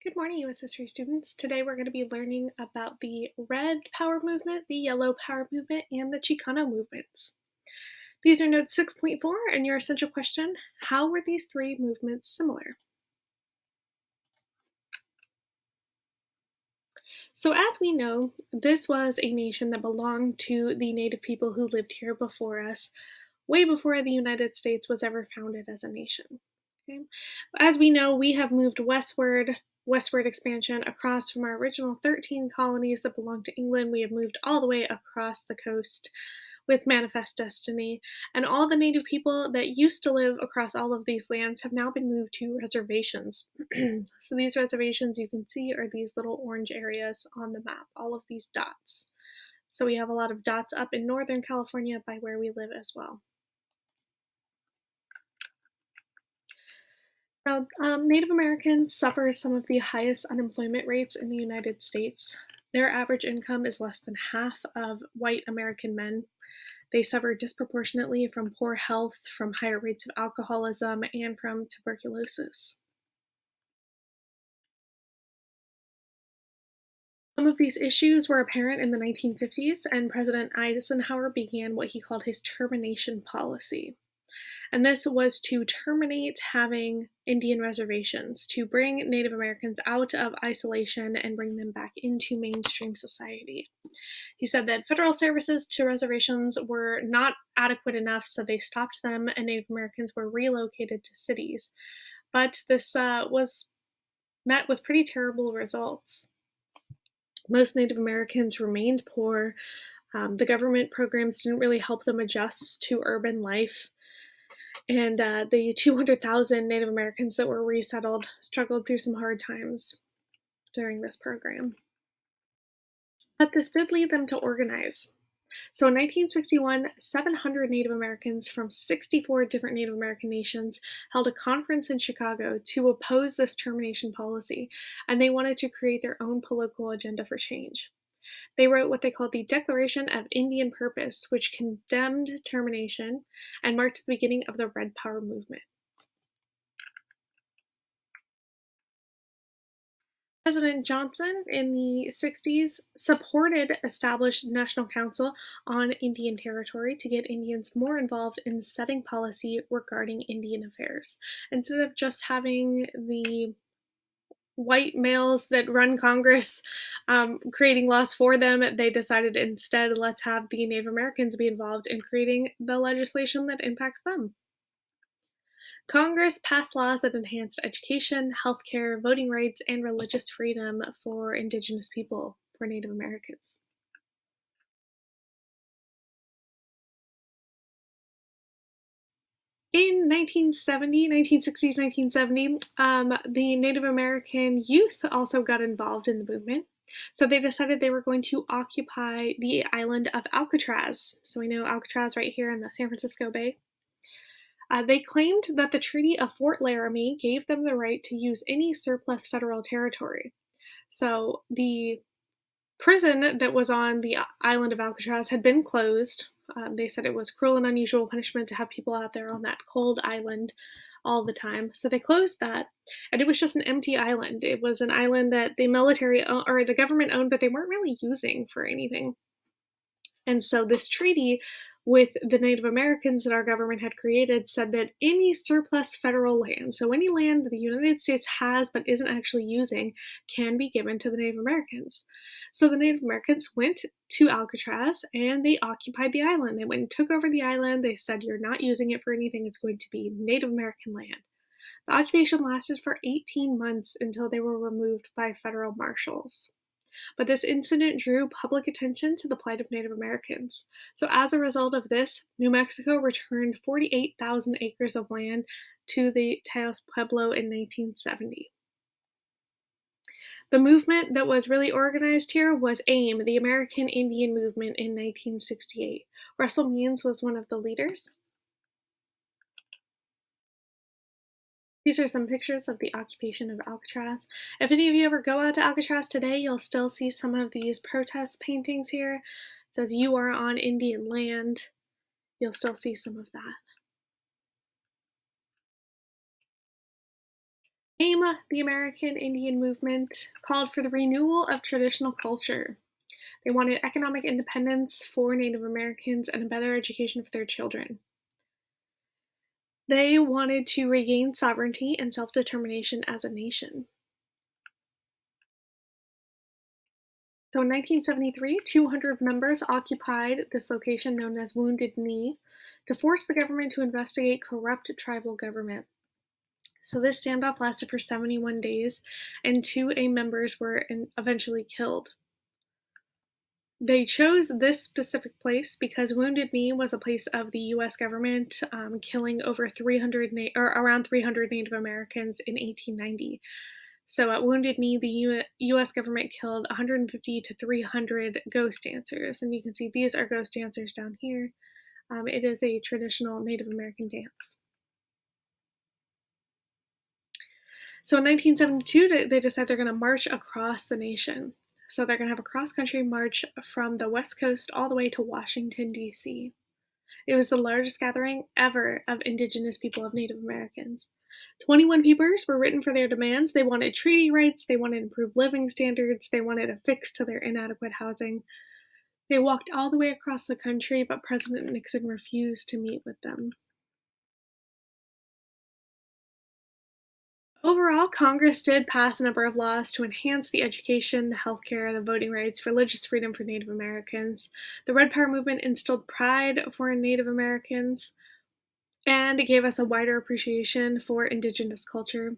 Good morning, U.S. History students. Today we're going to be learning about the Red Power Movement, the Yellow Power Movement, and the Chicano movements. These are notes 6.4, and your essential question, how were these three movements similar? So as we know, this was a nation that belonged to the native people who lived here before us, way before the United States was ever founded as a nation. Okay? As we know, we have moved westward expansion across from our original 13 colonies that belonged to England. We have moved all the way across the coast with Manifest Destiny, and all the native people that used to live across all of these lands have now been moved to reservations. So these reservations you can see are these little orange areas on the map, all of these dots. So we have a lot of dots up in Northern California by where we live as well. Now, Native Americans suffer some of the highest unemployment rates in the United States. Their average income is less than half of white American men. They suffer disproportionately from poor health, from higher rates of alcoholism, and from tuberculosis. Some of these issues were apparent in the 1950s, and President Eisenhower began what he called his termination policy. And this was to terminate having Indian reservations, to bring Native Americans out of isolation and bring them back into mainstream society. He said that federal services to reservations were not adequate enough, so they stopped them and Native Americans were relocated to cities. But this was met with pretty terrible results. Most Native Americans remained poor. The government programs didn't really help them adjust to urban life. And the 200,000 Native Americans that were resettled struggled through some hard times during this program. But this did lead them to organize. So in 1961, 700 Native Americans from 64 different Native American nations held a conference in Chicago to oppose this termination policy, and they wanted to create their own political agenda for change. They wrote what they called the Declaration of Indian Purpose, which condemned termination and marked the beginning of the Red Power movement. President Johnson in the 60s supported established National Council on Indian Territory to get Indians more involved in setting policy regarding Indian affairs. Instead of just having the white males that run Congress creating laws for them, they decided instead, let's have the Native Americans be involved in creating the legislation that impacts them. Congress passed laws that enhanced education, healthcare, voting rights, and religious freedom for Indigenous people, for Native Americans. In 1960s, 1970, the Native American youth also got involved in the movement. So they decided they were going to occupy the island of Alcatraz. So we know Alcatraz right here in the San Francisco Bay. They claimed that the Treaty of Fort Laramie gave them the right to use any surplus federal territory. So the prison that was on the island of Alcatraz had been closed. They said it was cruel and unusual punishment to have people out there on that cold island all the time. So they closed that, and it was just an empty island. It was an island that the military or the government owned, but they weren't really using for anything. And so this treaty with the Native Americans that our government had created said that any surplus federal land, so any land that the United States has but isn't actually using, can be given to the Native Americans. So the Native Americans went to Alcatraz and they occupied the island. They went and took over the island. They said, you're not using it for anything. It's going to be Native American land. The occupation lasted for 18 months until they were removed by federal marshals. But this incident drew public attention to the plight of Native Americans. So as a result of this, New Mexico returned 48,000 acres of land to the Taos Pueblo in 1970. The movement that was really organized here was AIM, the American Indian Movement, in 1968. Russell Means was one of the leaders. These are some pictures of the occupation of Alcatraz. If any of you ever go out to Alcatraz today, you'll still see some of these protest paintings here. It says, "You are on Indian land." You'll still see some of that. AIM, the American Indian Movement, called for the renewal of traditional culture. They wanted economic independence for Native Americans and a better education for their children. They wanted to regain sovereignty and self-determination as a nation. So in 1973, 200 members occupied this location known as Wounded Knee to force the government to investigate corrupt tribal government. So this standoff lasted for 71 days, and 2 members were eventually killed. They chose this specific place because Wounded Knee was a place of the U.S. government killing over 300 or around 300 Native Americans in 1890. So at Wounded Knee, the U.S. government killed 150 to 300 ghost dancers, and you can see these are ghost dancers down here. It is a traditional Native American dance. So in 1972, they decide they're going to march across the nation. So they're going to have a cross-country march from the West Coast all the way to Washington, D.C. It was the largest gathering ever of indigenous people of Native Americans. 21 papers were written for their demands. They wanted treaty rights, they wanted improved living standards, they wanted a fix to their inadequate housing. They walked all the way across the country, but President Nixon refused to meet with them. Overall, Congress did pass a number of laws to enhance the education, the healthcare, the voting rights, religious freedom for Native Americans. The Red Power movement instilled pride for Native Americans, and it gave us a wider appreciation for indigenous culture.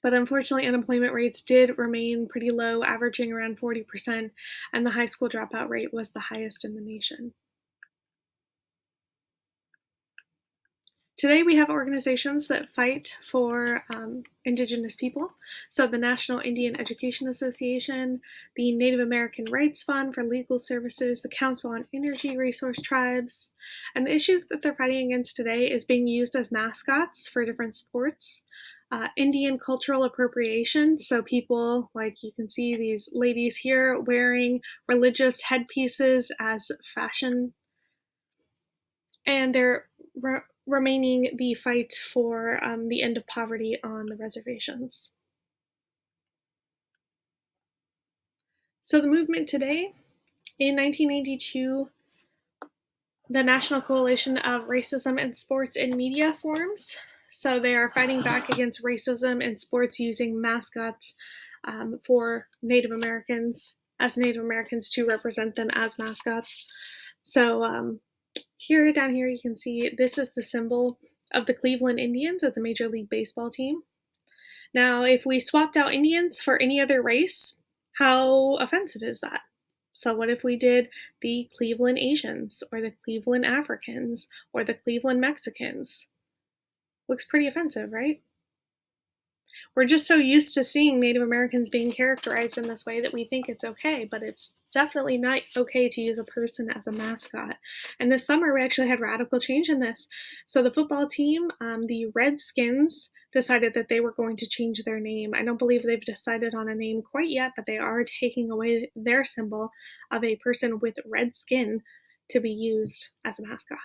But unfortunately, unemployment rates did remain pretty low, averaging around 40%, and the high school dropout rate was the highest in the nation. Today we have organizations that fight for indigenous people. So the National Indian Education Association, the Native American Rights Fund for Legal Services, the Council on Energy Resource Tribes. And the issues that they're fighting against today is being used as mascots for different sports. Indian cultural appropriation, so people, like you can see these ladies here wearing religious headpieces as fashion, and they're remaining the fight for the end of poverty on the reservations. So the movement today, in 1992, the National Coalition of Racism in Sports and Media forms. So they are fighting back against racism in sports using mascots for Native Americans, as Native Americans to represent them as mascots. So here, down here, you can see this is the symbol of the Cleveland Indians. It's a Major League Baseball team. Now, if we swapped out Indians for any other race, how offensive is that? So what if we did the Cleveland Asians, or the Cleveland Africans, or the Cleveland Mexicans? Looks pretty offensive, right? We're just so used to seeing Native Americans being characterized in this way that we think it's okay, but it's definitely not okay to use a person as a mascot. And this summer, we actually had radical change in this. So the football team, the Redskins, decided that they were going to change their name. I don't believe they've decided on a name quite yet, but they are taking away their symbol of a person with red skin to be used as a mascot.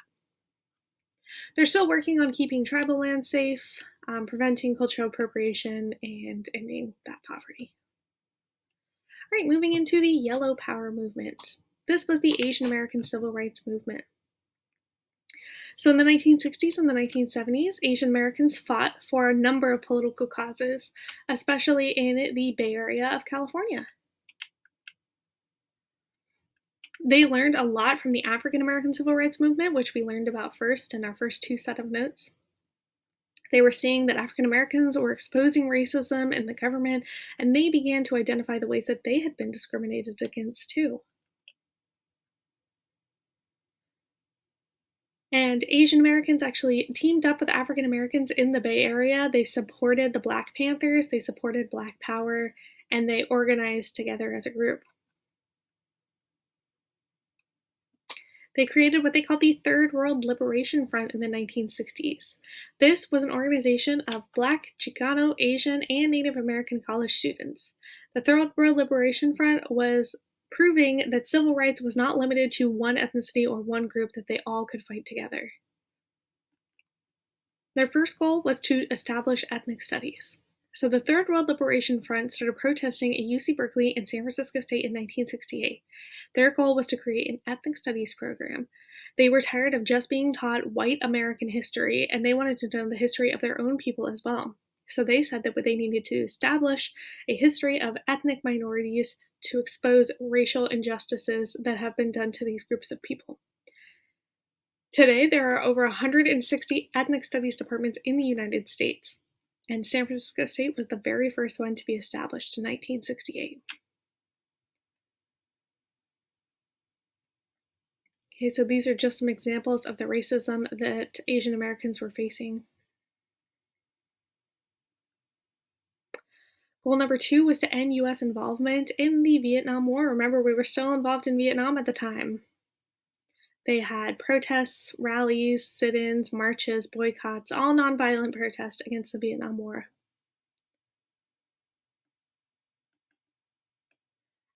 They're still working on keeping tribal land safe, preventing cultural appropriation, and ending that poverty. All right, moving into the Yellow Power movement. This was the Asian American Civil Rights Movement. So in the 1960s and the 1970s, Asian Americans fought for a number of political causes, especially in the Bay Area of California. They learned a lot from the African American Civil Rights Movement, which we learned about first in our first 2 set of notes. They were seeing that African Americans were exposing racism in the government, and they began to identify the ways that they had been discriminated against too. And Asian Americans actually teamed up with African Americans in the Bay Area. They supported the Black Panthers, they supported Black Power, and they organized together as a group. They created what they called the Third World Liberation Front in the 1960s. This was an organization of Black, Chicano, Asian, and Native American college students. The Third World Liberation Front was proving that civil rights was not limited to one ethnicity or one group, that they all could fight together. Their first goal was to establish ethnic studies. So the Third World Liberation Front started protesting at UC Berkeley and San Francisco State in 1968. Their goal was to create an ethnic studies program. They were tired of just being taught white American history, and they wanted to know the history of their own people as well. So they said that they needed to establish a history of ethnic minorities to expose racial injustices that have been done to these groups of people. Today, there are over 160 ethnic studies departments in the United States, and San Francisco State was the very first one to be established in 1968. Okay, so these are just some examples of the racism that Asian Americans were facing. Goal number 2 was to end U.S. involvement in the Vietnam War. Remember, we were still involved in Vietnam at the time. They had protests, rallies, sit-ins, marches, boycotts, all nonviolent protests against the Vietnam War.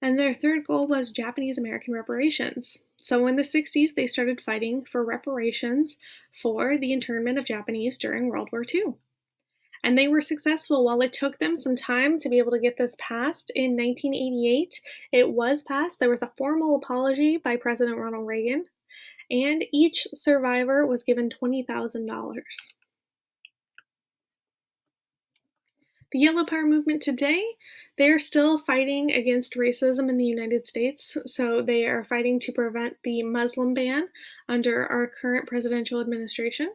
And their third goal was Japanese American reparations. So in the 60s, they started fighting for reparations for the internment of Japanese during World War II. And they were successful. While it took them some time to be able to get this passed, in 1988, it was passed. There was a formal apology by President Ronald Reagan, and each survivor was given $20,000. The Yellow Power movement today, they're still fighting against racism in the United States. So they are fighting to prevent the Muslim ban under our current presidential administration.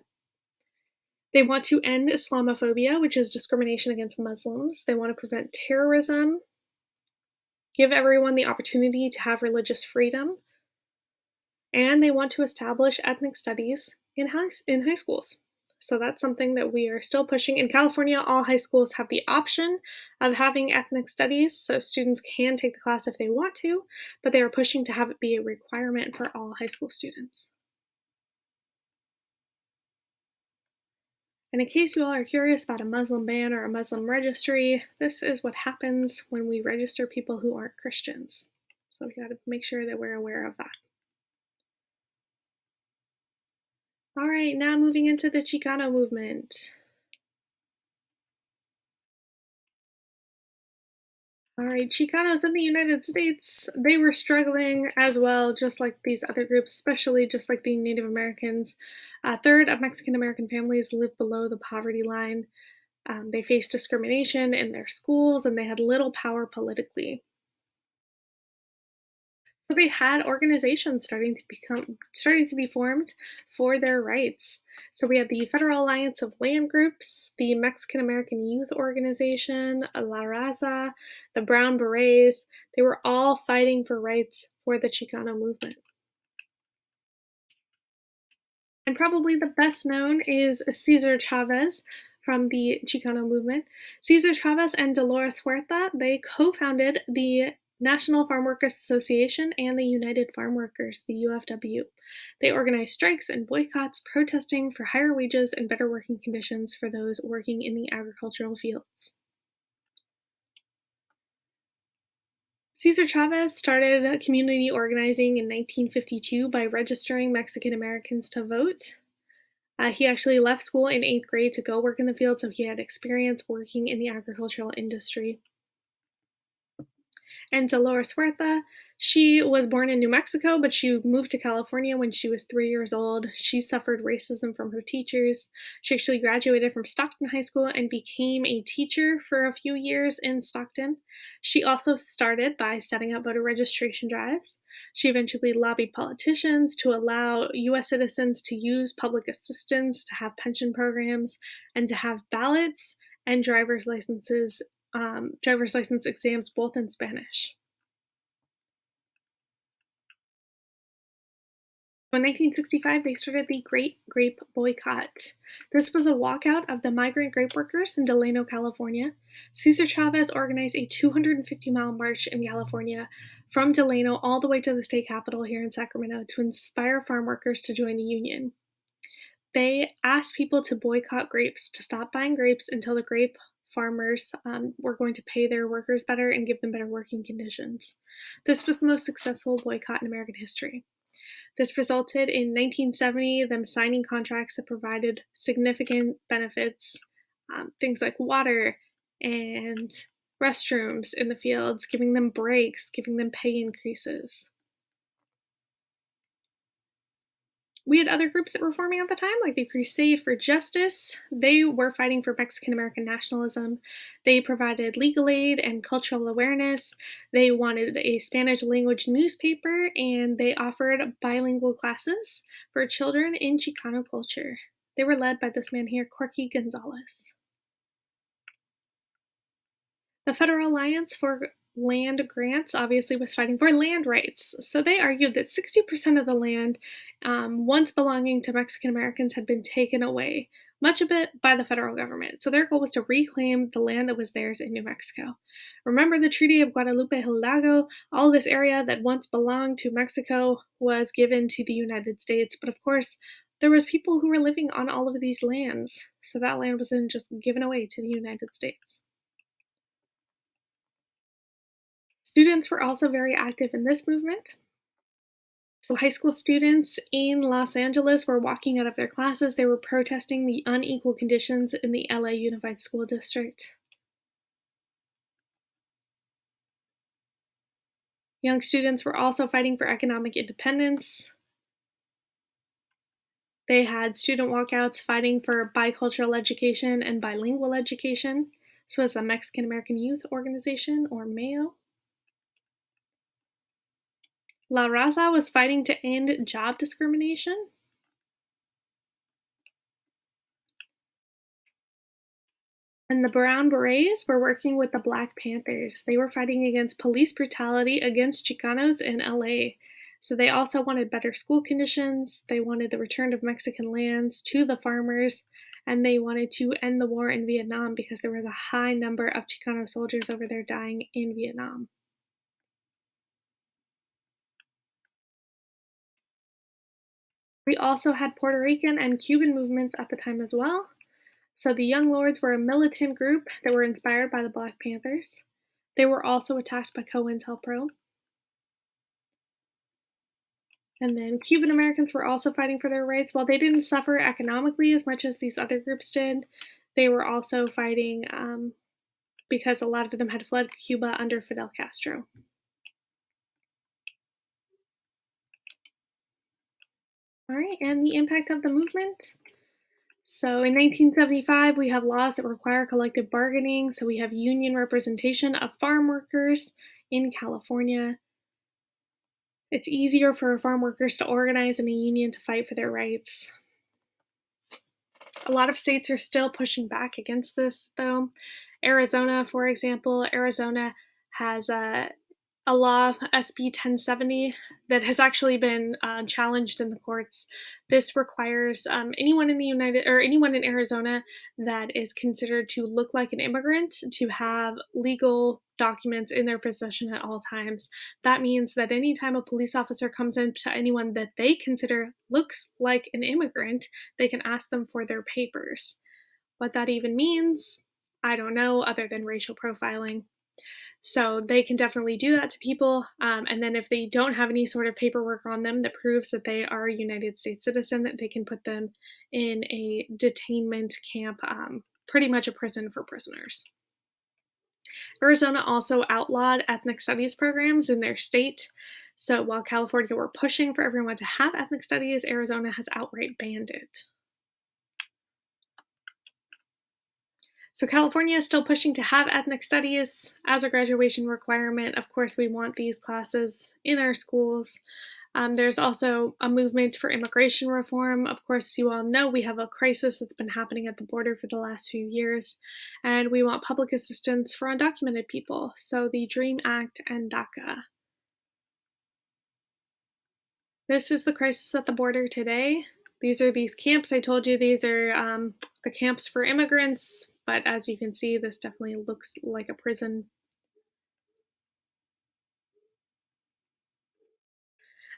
They want to end Islamophobia, which is discrimination against Muslims. They want to prevent terrorism, give everyone the opportunity to have religious freedom, and they want to establish ethnic studies in high schools. So that's something that we are still pushing. In California, all high schools have the option of having ethnic studies, so students can take the class if they want to, but they are pushing to have it be a requirement for all high school students. And in case you all are curious about a Muslim ban or a Muslim registry, this is what happens when we register people who aren't Christians. So we got to make sure that we're aware of that. All right, now moving into the Chicano movement. All right, Chicanos in the United States, they were struggling as well, just like these other groups, especially just like the Native Americans. A third of Mexican American families live below the poverty line. They faced discrimination in their schools, and they had little power politically. So they had organizations starting to be formed for their rights. So we had the Federal Alliance of Land Groups, the Mexican American Youth Organization, La Raza, the Brown Berets. They were all fighting for rights for the Chicano movement. And probably the best known is Cesar Chavez from the Chicano movement. Cesar Chavez and Dolores Huerta, they co-founded the National Farm Workers Association and the United Farm Workers, the UFW. They organized strikes and boycotts, protesting for higher wages and better working conditions for those working in the agricultural fields. Cesar Chavez started community organizing in 1952 by registering Mexican Americans to vote. He actually left school in 8th grade to go work in the field, so he had experience working in the agricultural industry. And Dolores Huerta, she was born in New Mexico, but she moved to California when she was 3 years old. She suffered racism from her teachers. She actually graduated from Stockton High School and became a teacher for a few years in Stockton. She also started by setting up voter registration drives. She eventually lobbied politicians to allow U.S. citizens to use public assistance, to have pension programs, and to have ballots and driver's license exams both in Spanish. In 1965, they started the Great Grape Boycott. This was a walkout of the migrant grape workers in Delano, California. Cesar Chavez organized a 250-mile march in California from Delano all the way to the state capitol here in Sacramento to inspire farm workers to join the union. They asked people to boycott grapes, to stop buying grapes until the grape farmers were going to pay their workers better and give them better working conditions. This was the most successful boycott in American history. This resulted in 1970 them signing contracts that provided significant benefits, things like water, and restrooms in the fields, giving them breaks, giving them pay increases. We had other groups that were forming at the time, like the Crusade for Justice. They were fighting for Mexican American nationalism. They provided legal aid and cultural awareness. They wanted a Spanish language newspaper, and they offered bilingual classes for children in Chicano culture. They were led by this man here, Corky Gonzalez. The Federal Alliance for Land Grants obviously was fighting for land rights. So they argued that 60% of the land once belonging to Mexican Americans had been taken away, much of it by the federal government. So their goal was to reclaim the land that was theirs in New Mexico. Remember the Treaty of Guadalupe Hidalgo? All this area that once belonged to Mexico was given to the United States. But of course, there was people who were living on all of these lands. So that land was then just given away to the United States. Students were also very active in this movement. So, high school students in Los Angeles were walking out of their classes. They were protesting the unequal conditions in the LA Unified School District. Young students were also fighting for economic independence. They had student walkouts fighting for bicultural education and bilingual education. This was the Mexican American Youth Organization, or MAYO. La Raza was fighting to end job discrimination. And the Brown Berets were working with the Black Panthers. They were fighting against police brutality against Chicanos in LA. So they also wanted better school conditions, they wanted the return of Mexican lands to the farmers, and they wanted to end the war in Vietnam because there was a high number of Chicano soldiers over there dying in Vietnam. We also had Puerto Rican and Cuban movements at the time as well. So the Young Lords were a militant group that were inspired by the Black Panthers. They were also attacked by COINTELPRO. And then Cuban Americans were also fighting for their rights. While they didn't suffer economically as much as these other groups did, they were also fighting because a lot of them had fled Cuba under Fidel Castro. All right, and the impact of the movement. So in 1975, we have laws that require collective bargaining. So we have union representation of farm workers in California. It's easier for farm workers to organize in a union to fight for their rights. A lot of states are still pushing back against this, though. Arizona, for example, Arizona has a law, SB 1070, that has actually been challenged in the courts. This requires anyone in Arizona that is considered to look like an immigrant to have legal documents in their possession at all times. That means that anytime a police officer comes into anyone that they consider looks like an immigrant, they can ask them for their papers. What that even means, I don't know, other than racial profiling. So they can definitely do that to people. And then if they don't have any sort of paperwork on them that proves that they are a United States citizen, that they can put them in a detainment camp, pretty much a prison for prisoners. Arizona also outlawed ethnic studies programs in their state. So while California were pushing for everyone to have ethnic studies, Arizona has outright banned it. So California is still pushing to have ethnic studies as a graduation requirement. Of course, we want these classes in our schools. There's also a movement for immigration reform. Of course, you all know we have a crisis that's been happening at the border for the last few years, and we want public assistance for undocumented people. So the DREAM Act and DACA. This is the crisis at the border today. These are these camps. I told you these are the camps for immigrants, but as you can see, this definitely looks like a prison.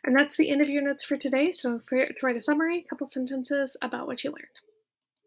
And that's the end of your notes for today. So to write a summary, a couple sentences about what you learned.